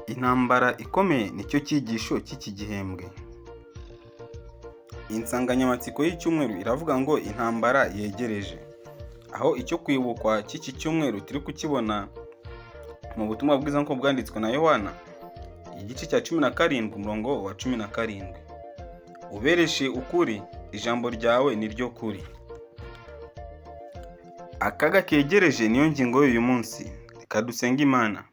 Intambara ikomeye nicyo cyigisho cy'iki gihembwe. Insanganyamatsiko y'icyumweru iravuga ngo intambara yegereje. Aho icyo kwibukwa cy'iki cyumweru turi kukibona mu butumwa bwiza nk'uko bwanditswe na Yohana, igice cya 17 umurongo wa 17. Ubereshe ukuri, ijambo ryawe ni ryo kuri. Akaga kegereje niyo ngingo y'uyu munsi. Reka dusenge Imana.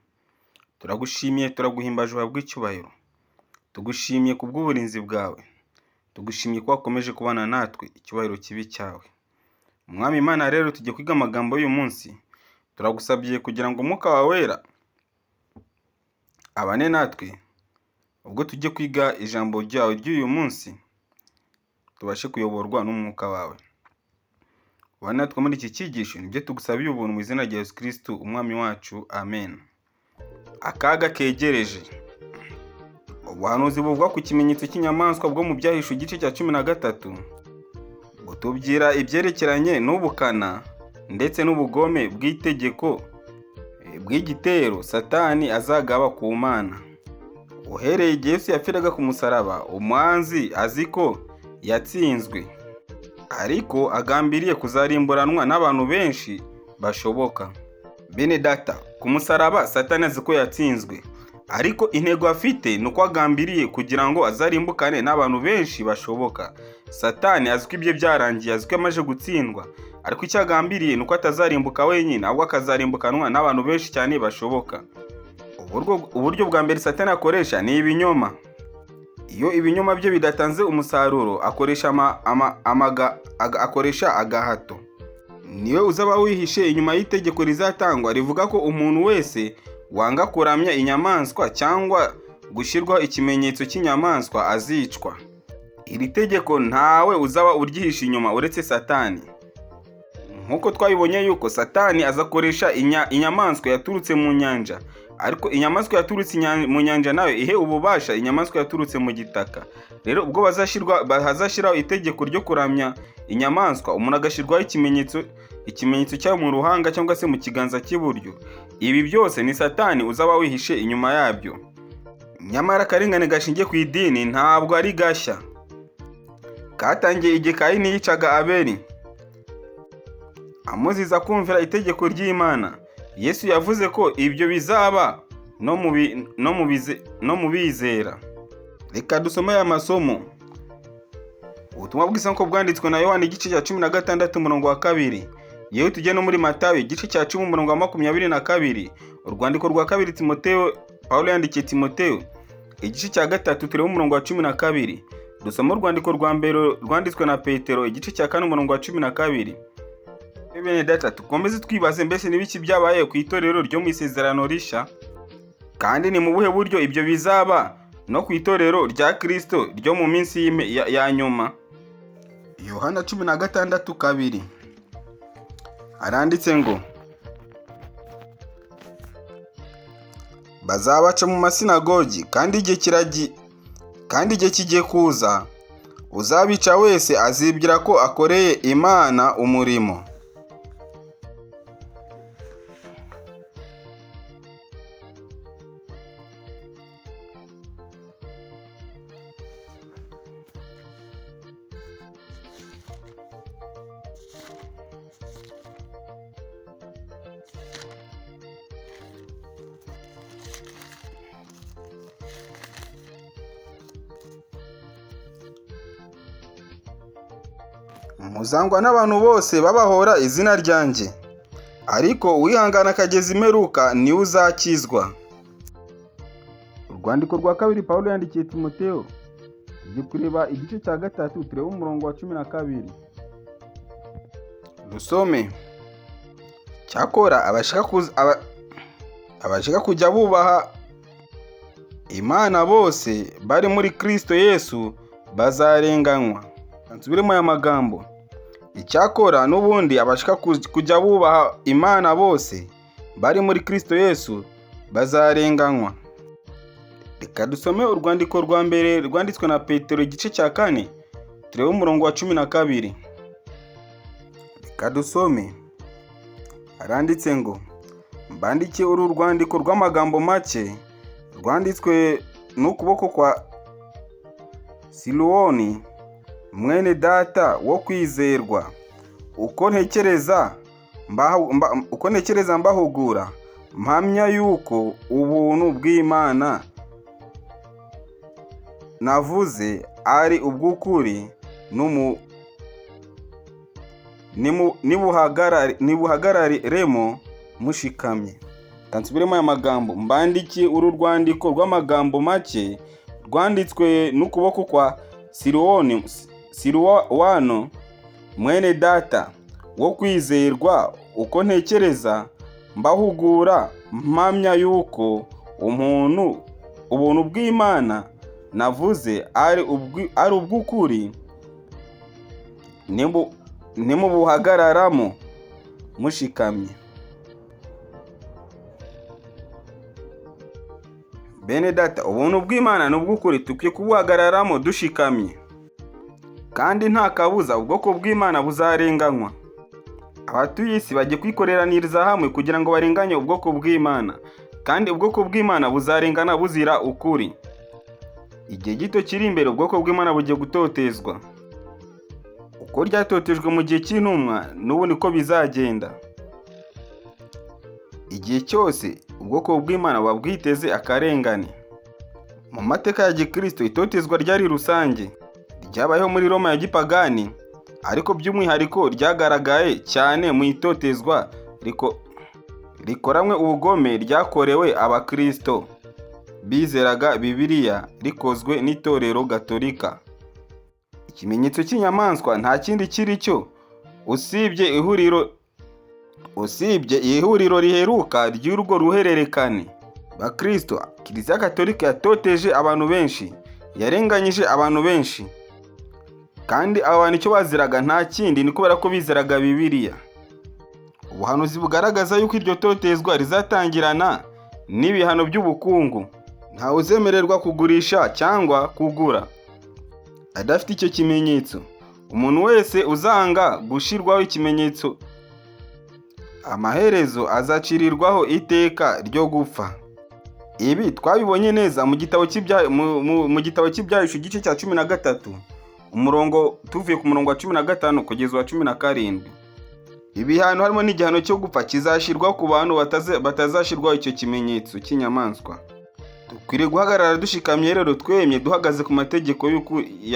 Turagushimiye, turaguhimbaje uhabwe icyubahiro. Tugushimiye kubw'uburinzi bwawe. Tugushimiye ko wakomeje kubana natwe, icyubahiro kibi cyawe. Umwami Imana, rero tujye kwiga amagambo y'uyu munsi. Turagusabye kugira ngo Umwuka wawe wera abane natwe, ubwo tujye kwiga ijambo ryawe ry'uyu munsi, tubashe kuyoborwa n'Umwuka wawe. Ubane natwe muri iki cyigisho, nibyo tugusabiye ubuntu mu izina rya Yesu Kristo umwami wacu, amen. Akaga kegereje. Ubuhanuzi buvuga ku kimenyetso cy'inyamaswa bwo mu Byahishuwe igice cya 13 butubwira ibyerekeranye n'ubukana ndetse n'ubugome bw'itegeko bw'igitero Satani azagaba ku Mana. Uhereye igihe Yesu yapfiraga ku musaraba, umwanzi azi ko yatsinzwe, ariko agambiriye kuzarimburanwa n'abantu benshi bashoboka. Bene data, ku musaraba Satani azi ko yatsinzwe, ariko intego afite nuko agambiriye kugira ngo azarimbukane n'abantu benshi bashoboka. Satani azi ko ibye byarangiye, azi ko yamaze gutsindwa, ariko icyo agambiriye nuko atazarimbuka wenyine, ahubwo akazarimbukanwa n'abantu benshi cyane bashoboka. Uburyo bwa mbere Satani akoresha ni ibinyoma. Iyo ibinyoma bye bidatanze umusaruro, akoresha agahato. Niwe uzaba wihishe inyuma y'itegeko rizatangwa rivuga ko umuntu wese wanga kuramya inyamaswa cyangwa gushyirwaho ikimenyetso cy'inyamaswa azicwa. Iri tegeko ntawe uzaba uryihishe inyuma uretse Satani. Nk'uko twabibonye yuko Satani azakoresha inyamaswa yaturutse mu nyanja, ariko inyamaswa yaturutse mu nyanja nayo ihe ububasha inyamaswa yaturutse mu gitaka. Rero ubwo bazashyiraho itegeko ryo kuramya inyamaswa, umuntu agashyirwaho ikimenyetso cyayo mu ruhanga cyangwa se mu kiganza cy'iburyo. Ibi byose ni Satani uzaba wihishe inyuma yabyo. Nyamara akarengane gashingiye ku idini ntabwo ari gashya. Katangiye igihe Kayini yicaga Abeli amuziza kumvira itegeko ry'Imana. Yesu yavuze ko ibyo bizaba no mu bizera. Reka dusome aya masomo. Ubutumwa bwiza nk'uko bwanditswe na Yohana igice cya 16 umurongo wa 2. Yewe tujye no muri Matayo igice cya 10 umurongo wa 22. Urwandiko rwa kabiri Pawulo yandikiye Timoteyo igice cya 3 tureba umurongo wa 12. Dusoma urwandiko rwa mbere rwanditswe na Petero igice cya 4 umurongo wa 12. Bene data, tukomeze twibaze mbese n'ibiki byabaye ku itorero ryo mu isezerano risha, kandi ni mu buhe buryo ibyo bizaba no ku itorero rya Kristo ryo mu minsi ya nyuma. Yohana 16:2 aranditse ngo, bazabaca mu masinagogi, kandi igihe kigiye kuza, uzabica wese azibwira ko akoreye Imana umurimo. Muzangwa n'abantu bose babahora izina ryanjye, ariko uwihangana akageza imperuka niwe uzakizwa. Urwandiko rwa kabiri Pawulo yandikiye Timoteyo, tujye kureba igice cya 3 tureba umurongo wa 12. Dusome. Cyakora abashaka kujya bubaha Imana bose bari muri Kristo Yesu bazarenganywa. Nsubiremo aya magambo. Icyakora n'ubundi abashaka kujya bubaha Imana bose bari muri Kristo Yesu bazarenganywa. Reka dusome urwandiko rwa mbere rwanditswe na Petero igice cya 4 turebe umurongo wa 12. Reka dusome. Aranditse ngo, mbandikiye uru rwandiko rw'amagambo make rwanditswe n'ukuboko kwa Silewoni mwene data wo kwizerwa. Uko ntekereza mbahugura, mpamya yuko ubuntu bw'Imana navuze ari ubw'ukuri, nibuhagararemo mushikamye. Kansubiremo aya magambo. Mbandikiye uru rwandiko rw'amagambo make rwanditswe n'ukuboko kwa Silewano mwene data wo kwizerwa. Uko ntekereza mbahugura, mpamya yuko ubuntu bw'Imana navuze ari ubw'ukuri, nimubuhagararamo mushikamye. Bene data, ubuntu bw'Imana ni ubw'ukuri, tukwiye kubuhagararamo dushikamye, kandi nta kabuza ubwoko bw'Imana buzarenganywa. Abatuye isi bagiye kwikoreraniriza hamwe kugira ngo barenganye ubwoko bw'Imana, kandi ubwoko bw'Imana buzarengana buzira ukuri. Igihe gito kiri imbere ubwoko bw'Imana bugiye gutotezwa. Uko ryatotejwe mu gihe cy'intumwa, n'ubu niko bizagenda. Igihe cyose ubwoko bw'Imana buba bwiteze akarengane. Mu mateka ya Gikristo, itotezwa ryari rusange, ryabayeho muri Roma ya gipagani, ariko by'umwihariko ryagaragaye cyane mu itotezwa rikoranwe ubugome ryakorewe Abakristo bizeraga Bibiliya, rikozwe n'itorero Gatolika. Ikimenyetso cy'inyamaswa nta kindi kiri cyo usibye ihuriro riheruka ry'urwo ruhererekane. Bakristo, Kiliziya Gatolika yatoteje abantu benshi, yarenganyije abantu benshi, kandi abo bantu icyo baziraga nta kindi ni kubera ko bizeraga Bibiliya. Ubuhanuzi bugaragaza yuko iryo totezwa rizatangirana n'ibihano by'ubukungu. Ntawe uzemererwa kugurisha cyangwa kugura adafite icyo kimenyetso. Umuntu wese uzanga gushyirwaho ikimenyetso, amaherezo azacirirwaho iteka ryo gupfa. Ibi twabibonye neza mu gitabo cy'Ibyahishuwe igice cya 13, tuvuye ku murongo wa 15 kugeza wa 17. Ibihano harimo n'igihano cyo gupfa kizashyirwaho ku bantu batazashyirwaho icyo kimenyetso cy'inyamaswa. Dukwiriye guhagarara dushikamye rero, twemye duhagaze ku mategeko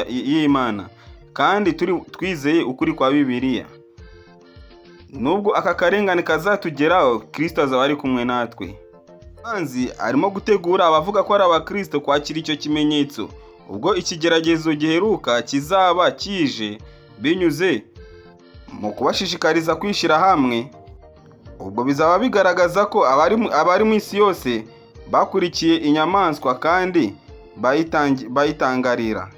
y'Imana, kandi twizeye ukuri kwa Bibiliya. Nubwo aka karengane kazatugeraho, Kristo azaba ari kumwe natwe. Manzi arimo gutegura abavuga ko ari Abakristo kwakira icyo kimenyetso ubwo ikigeragezo giheruka kizaba kije, binyuze mu kubashishikariza kwishyira hamwe. Ubwo bizaba bigaragaza ko abari mu isi yose bakurikiye inyamaswa kandi bayitangarira.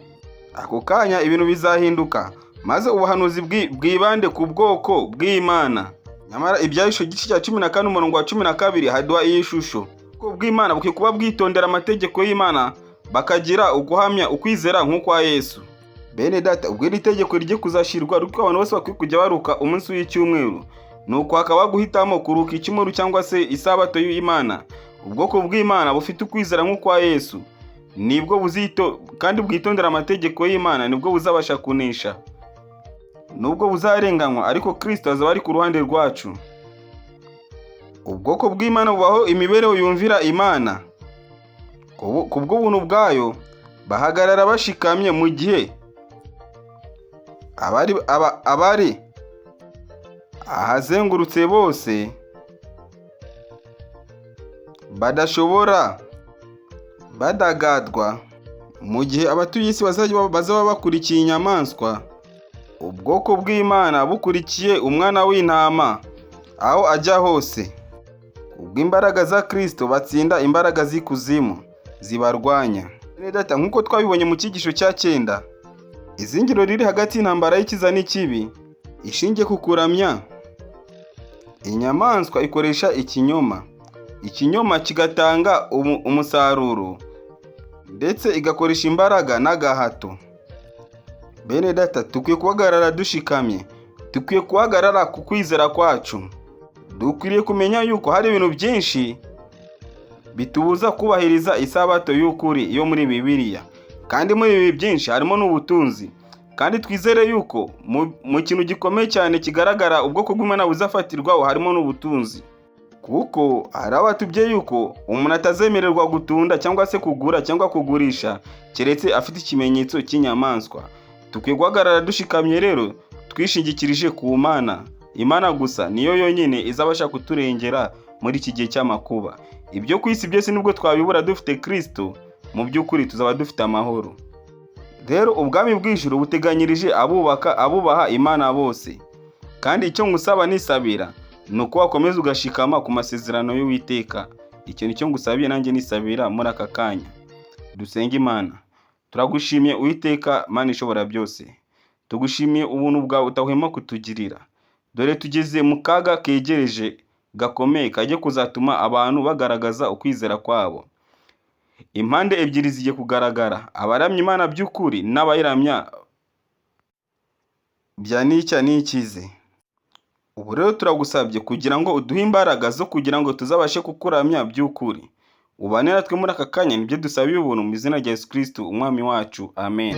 Ako kanya ibintu bizahinduka, maze ubuhanuzi bwibande ku bwoko bw'Imana. Nyamara Ibyahishuwe igice cya 14 umurongo wa 12 haduha iyi shusho. Ubwoko bw'Imana bukwiye kuba bwitondera amategeko y'Imana, bakagira uguhamya ukwizera nk'ukwa Yesu. Bene data, ubwo iri tegeko rijye kuzashyirwa, ariko abantu bose bakwiye kujya baruka umunsi w'icyumweru, nuko hakaba guhitamo kuruka icyumweru cyangwa se isabato y'Imana. Ubwoko bw'Imana bufite ukwizera nk'ukwa Yesu nibwo kandi bwitondera amategeko y'Imana, nibwo buzabasha kunesha. Nubwo buzarenganywa, ariko Kristo azaba ari ku ruhande rwacu. Ubwoko bw'Imana bubaho imibereho yumvira Imana. Kubw'ubuntu bwayo bahagarara bashikamye mu gihe abari ahazengurutse bose badashobora badagadwa. Mu gihe abatuye isi bazaba bakurikiye inyamaswa, ubwoko bw'Imana bukurikiye Umwana w'Intama aho ajya hose. Kubw'imbaraga za Kristo batsinda imbaraga z'ikuzimu zibarwanya. Bene data, nk'uko twabibonye mu cyigisho cya 9, izingiro riri hagati y'intambara y'ikiza n'ikibi ishingiye ku kuramya. Inyamaswa ikoresha ikinyoma kigatanga umusaruro, ndetse igakoresha imbaraga n'agahato. Bene data, tukwiye guhagarara dushikamye, tukwiye guhagarara ku kwizera kwacu. Dukwiriye kumenya yuko hari ibintu byinshi bitubuza kubahiriza isabato y'ukuri yo muri Bibiliya. Kandi muri ibi byinshi harimo n'ubutunzi. Kandi twizere yuko mu kintu gikomeye cyane kigaragara ubwoko bw'Imana buzafatirwaho harimo n'ubutunzi. Kuko hari abatubye yuko umuntu atazemererwa gutunda cyangwa se kugura cyangwa kugurisha keretse afite ikimenyetso cy'inyamaswa. Tukwiye guhagarara dushikamye rero twishingikirije ku Mana. Imana gusa niyo yonyine izabasha kuturengera muri iki gihe cy'amakuba. Ibyo ku isi byose nubwo twabibura dufite Kristo, mu by'ukuri tuzaba dufite amahoro. Rero ubwami bw'ijuru buteganyirije abubaha Imana bose. Kandi icyo ngusaba nisabira ni uko wakomeza ugashikama ku masezerano y'Uwiteka. Icyo nicyo ngusabiye nanjye nisabira muri aka kanya. Dusenge Imana. Turagushimiye Uwiteka Mana ishobora byose. Tugushimiye ubuntu bwawe utahwema kutugirira. Dore tugeze mu kaga kegereje gakomeye kajye kuzatuma abantu bagaragaza ukwizera kwabo. Impande ebyiri zigiye kugaragara, abaramya Imana by'ukuri n'abayiramya bya nicya n'ikize. Ubu rero turagusabye kugira ngo uduhe imbaraga zo kugira ngo tuzabashe kukuramya by'ukuri. Ubane natwe muri aka kanya, nibyo dusabiye ubuntu mu izina rya Yesu Kristo umwami wacu. Amen.